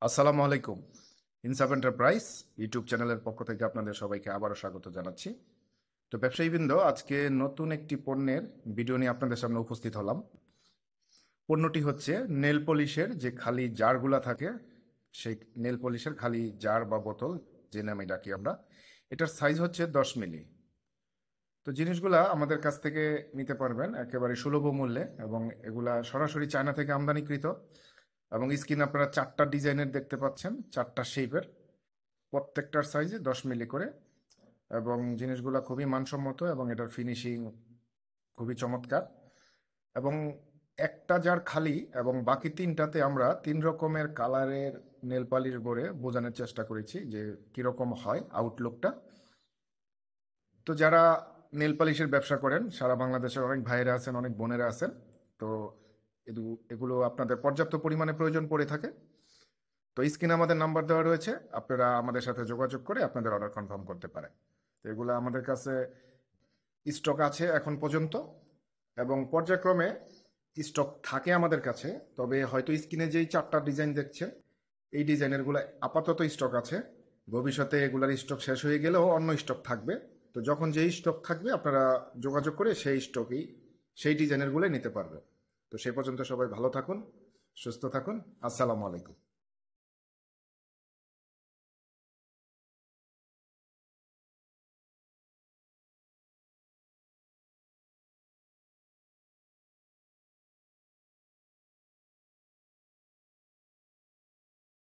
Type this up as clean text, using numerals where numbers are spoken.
আসসালামু আলাইকুম। ইনসাফ এন্টারপ্রাইজ ইউটিউব চ্যানেলের পক্ষ থেকে আপনাদের সবাইকে আবারও স্বাগত জানাচ্ছি। তো ব্যবসায়ীবৃন্দ, আজকে নতুন একটি পণ্যের ভিডিও নিয়ে আপনাদের সামনে উপস্থিত হলাম। পণ্যটি হচ্ছে নেল পলিশের যে খালি জারগুলা থাকে, সেই নেল পলিশের খালি জার বা বোতল, যে নামে ডাকি আমরা। এটার সাইজ হচ্ছে 10 মিলি। তো জিনিসগুলা আমাদের কাছ থেকে নিতে পারবেন একেবারে সুলভ মূল্যে, এবং এগুলা সরাসরি চায়না থেকে আমদানিকৃত। এবং স্ক্রিনে আপনারা 4টা ডিজাইনের দেখতে পাচ্ছেন, 4টা শেপের, প্রত্যেকটার সাইজে 10 মিলি করে। এবং জিনিসগুলো খুবই মানসম্মত এবং এটার ফিনিশিং খুবই চমৎকার। এবং একটা জার খালি এবং বাকি তিনটাতে আমরা 3 রকমের কালারের নেল পালিশ করে বোঝানোর চেষ্টা করেছি যে কীরকম হয় আউটলুকটা। তো যারা নেল পালিশের ব্যবসা করেন, সারা বাংলাদেশের অনেক ভাইয়েরা আছেন, অনেক বোনেরা আছেন। তো এগুলো আপনাদের পর্যাপ্ত পরিমাণে প্রয়োজন পড়ে থাকে। তো স্ক্রিনে আমাদের নাম্বার দেওয়া রয়েছে, আপনারা আমাদের সাথে যোগাযোগ করে আপনাদের অর্ডার কনফার্ম করতে পারেন। তো এগুলো আমাদের কাছে স্টক আছে এখন পর্যন্ত, এবং পর্যায়ক্রমে স্টক থাকে আমাদের কাছে। তবে হয়তো স্ক্রিনে যেই 4টা ডিজাইন দেখছেন, এই ডিজাইনেরগুলো আপাতত স্টক আছে। ভবিষ্যতে এগুলার স্টক শেষ হয়ে গেলেও অন্য স্টক থাকবে। তো যখন যেই স্টক থাকবে আপনারা যোগাযোগ করে সেই ডিজাইনেরগুলোই নিতে পারবেন। তো সেই পর্যন্ত সবাই ভালো থাকুন, সুস্থ থাকুন। আসসালামু আলাইকুম।